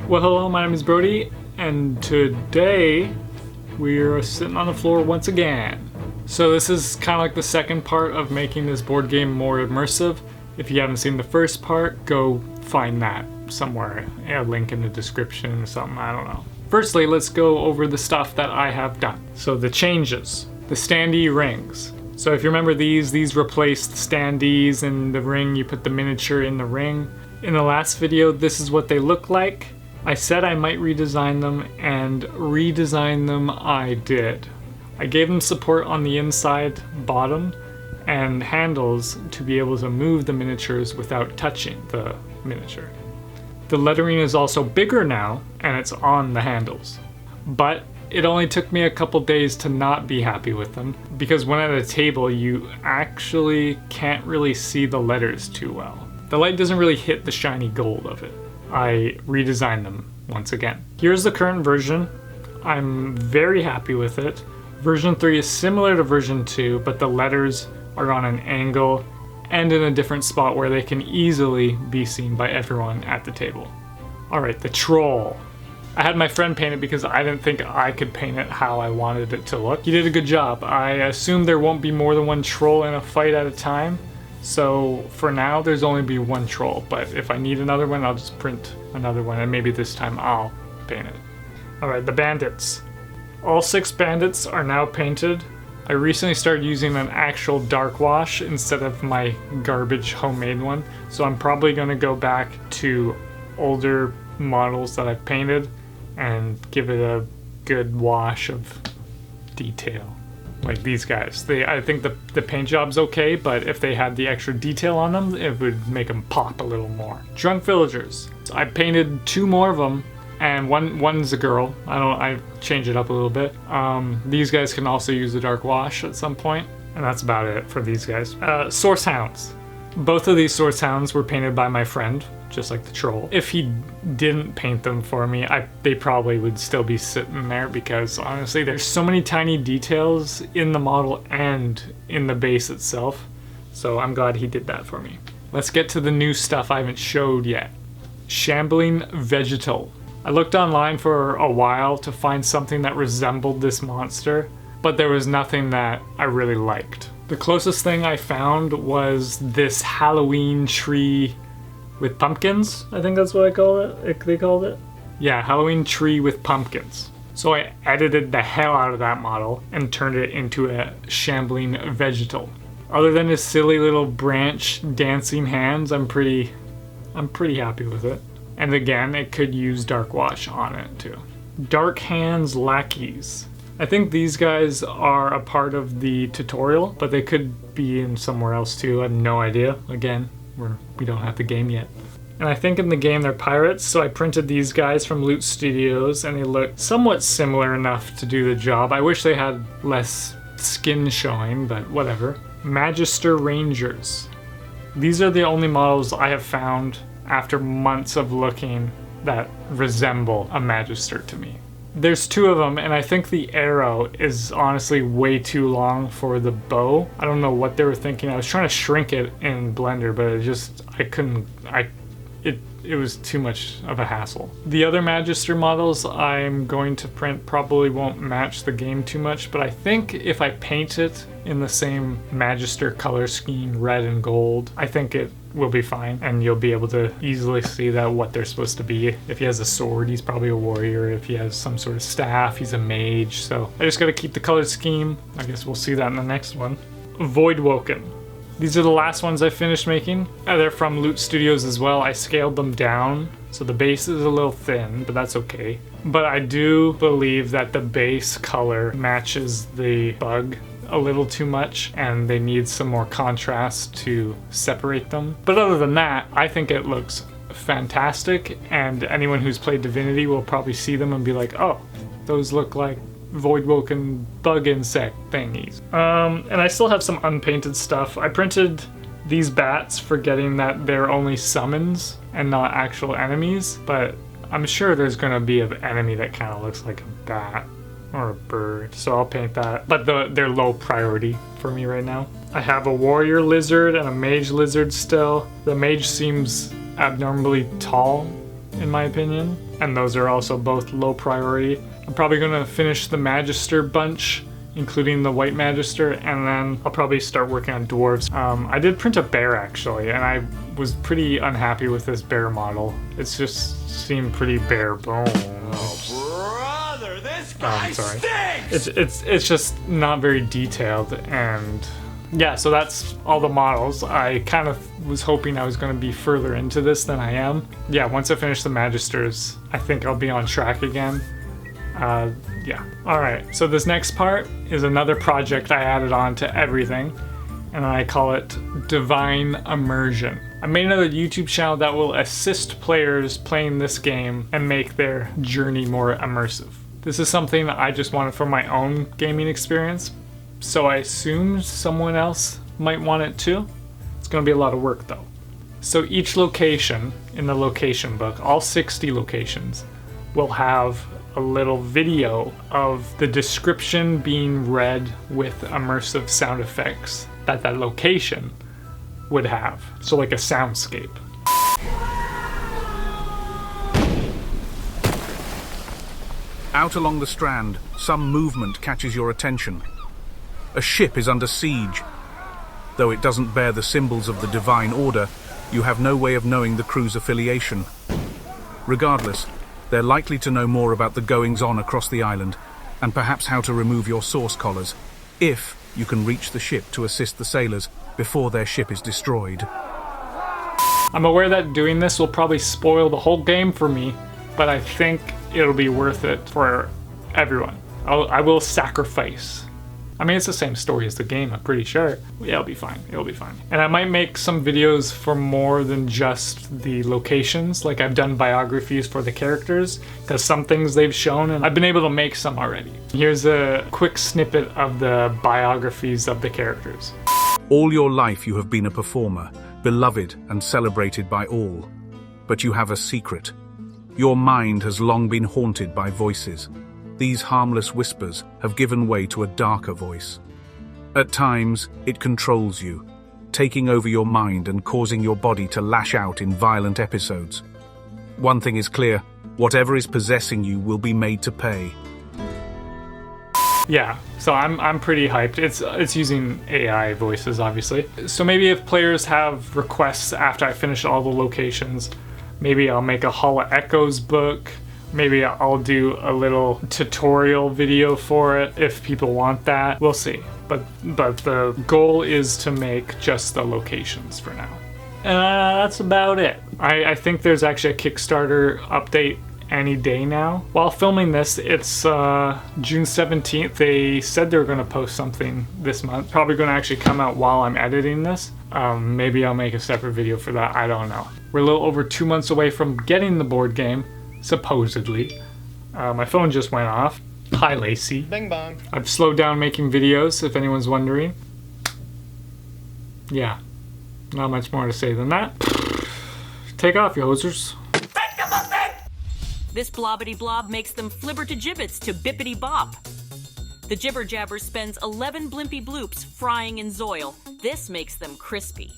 Well, hello, my name is Brody, and today we're sitting on the floor once again. So this is kind of like the second part of making this board game more immersive. If you haven't seen the first part, go find that somewhere. A link in the description or something, I don't know. Firstly, let's go over the stuff that I have done. So the changes, the Standee Rings. So if you remember these replace the standees in the ring, you put the miniature in the ring. In the last video, this is what they look like. I said I might redesign them, and redesign them I did. I gave them support on the inside bottom and handles to be able to move the miniatures without touching the miniature. The lettering is also bigger now, and it's on the handles. But it only took me a couple days to not be happy with them, because when at a table you actually can't really see the letters too well. The light doesn't really hit the shiny gold of it. I redesigned them once again. Here's the current version. I'm very happy with it. Version 3 is similar to version 2, but the letters are on an angle and in a different spot where they can easily be seen by everyone at the table. Alright, the troll. I had my friend paint it because I didn't think I could paint it how I wanted it to look. He did a good job. I assume there won't be more than one troll in a fight at a time. So for now, there's only be one troll, but if I need another one, I'll just print another one, and maybe this time I'll paint it. Alright, the bandits. All 6 bandits are now painted. I recently started using an actual dark wash instead of my garbage homemade one, so I'm probably going to go back to older models that I've painted and give it a good wash of detail. Like these guys. I think the paint job's okay, but if they had the extra detail on them, it would make them pop a little more. Drunk villagers. So I painted 2 more of them, and one's a girl. I changed it up a little bit. These guys can also use a dark wash at some point, and that's about it for these guys. Source Hounds. Both of these Source Hounds were painted by my friend, just like the troll. If he didn't paint them for me, they probably would still be sitting there, because honestly there's so many tiny details in the model and in the base itself, so I'm glad he did that for me. Let's get to the new stuff I haven't showed yet. Shambling Vegetal. I looked online for a while to find something that resembled this monster, but there was nothing that I really liked. The closest thing I found was this Halloween tree with pumpkins, I think that's what they called it. Yeah, Halloween tree with pumpkins. So I edited the hell out of that model and turned it into a Shambling Vegetal. Other than his silly little branch dancing hands, I'm pretty happy with it. And again, it could use dark wash on it too. Darkhan's Lackeys. I think these guys are a part of the tutorial, but they could be in somewhere else too. I have no idea. Again, we don't have the game yet. And I think in the game they're pirates, so I printed these guys from Lootstudios, and they look somewhat similar enough to do the job. I wish they had less skin showing, but whatever. Magister Rangers. These are the only models I have found after months of looking that resemble a Magister to me. There's 2 of them, and I think the arrow is honestly way too long for the bow. I don't know what they were thinking. I was trying to shrink it in Blender, but it was too much of a hassle. The other Magister models I'm going to print probably won't match the game too much, but I think if I paint it in the same Magister color scheme, red and gold, I think it will be fine, and you'll be able to easily see that what they're supposed to be. If he has a sword, he's probably a warrior. If he has some sort of staff, he's a mage. So I just gotta keep the color scheme. I guess we'll see that in the next one. Voidwoken. These are the last ones I finished making. They're from Lootstudios as well. I scaled them down, so the base is a little thin, but that's okay. But I do believe that the base color matches the bug a little too much, and they need some more contrast to separate them. But other than that, I think it looks fantastic, and anyone who's played Divinity will probably see them and be like, oh, those look like Voidwoken bug insect thingies. And I still have some unpainted stuff. I printed these bats, forgetting that they're only summons and not actual enemies, but I'm sure there's gonna be an enemy that kind of looks like a bat or a bird, so I'll paint that. But they're low priority for me right now. I have a warrior lizard and a mage lizard still. The mage seems abnormally tall in my opinion, and those are also both low priority. I'm probably going to finish the Magister bunch, including the White Magister, and then I'll probably start working on dwarves. I did print a bear actually, and I was pretty unhappy with this bear model. It's just seemed pretty bare bones. Oh, brother, this guy stinks! It's just not very detailed, and yeah, so that's all the models. I kind of was hoping I was going to be further into this than I am. Yeah, once I finish the Magisters, I think I'll be on track again. Yeah. Alright, so this next part is another project I added on to everything, and I call it Divine Immersion. I made another YouTube channel that will assist players playing this game and make their journey more immersive. This is something that I just wanted for my own gaming experience, so I assume someone else might want it too. It's going to be a lot of work though. So each location in the location book, all 60 locations, will have a little video of the description being read with immersive sound effects that location would have. So like a soundscape. Out along the Strand, some movement catches your attention. A ship is under siege. Though it doesn't bear the symbols of the Divine Order, you have no way of knowing the crew's affiliation. Regardless, they're likely to know more about the goings-on across the island, and perhaps how to remove your source collars, if you can reach the ship to assist the sailors before their ship is destroyed. I'm aware that doing this will probably spoil the whole game for me, but I think it'll be worth it for everyone. I will sacrifice. I mean, it's the same story as the game, I'm pretty sure. Yeah, it'll be fine. It'll be fine. And I might make some videos for more than just the locations. Like I've done biographies for the characters, because some things they've shown, and I've been able to make some already. Here's a quick snippet of the biographies of the characters. All your life you have been a performer, beloved and celebrated by all. But you have a secret. Your mind has long been haunted by voices. These harmless whispers have given way to a darker voice. At times, it controls you, taking over your mind and causing your body to lash out in violent episodes. One thing is clear, whatever is possessing you will be made to pay. Yeah, so I'm pretty hyped. It's using AI voices, obviously. So maybe if players have requests after I finish all the locations, maybe I'll make a Hall of Echoes book. Maybe I'll do a little tutorial video for it if people want that. We'll see. But the goal is to make just the locations for now. That's about it. I think there's actually a Kickstarter update any day now. While filming this, it's June 17th. They said they were going to post something this month. Probably going to actually come out while I'm editing this. Maybe I'll make a separate video for that. I don't know. We're a little over 2 months away from getting the board game. Supposedly. My phone just went off. Hi, Lacey. Bing bong. I've slowed down making videos, if anyone's wondering. Yeah, not much more to say than that. Take off, you hosers. This blobbity blob makes them flibber to gibbets to bippity bop. The jibber jabber spends 11 blimpy bloops frying in Zoil. This makes them crispy.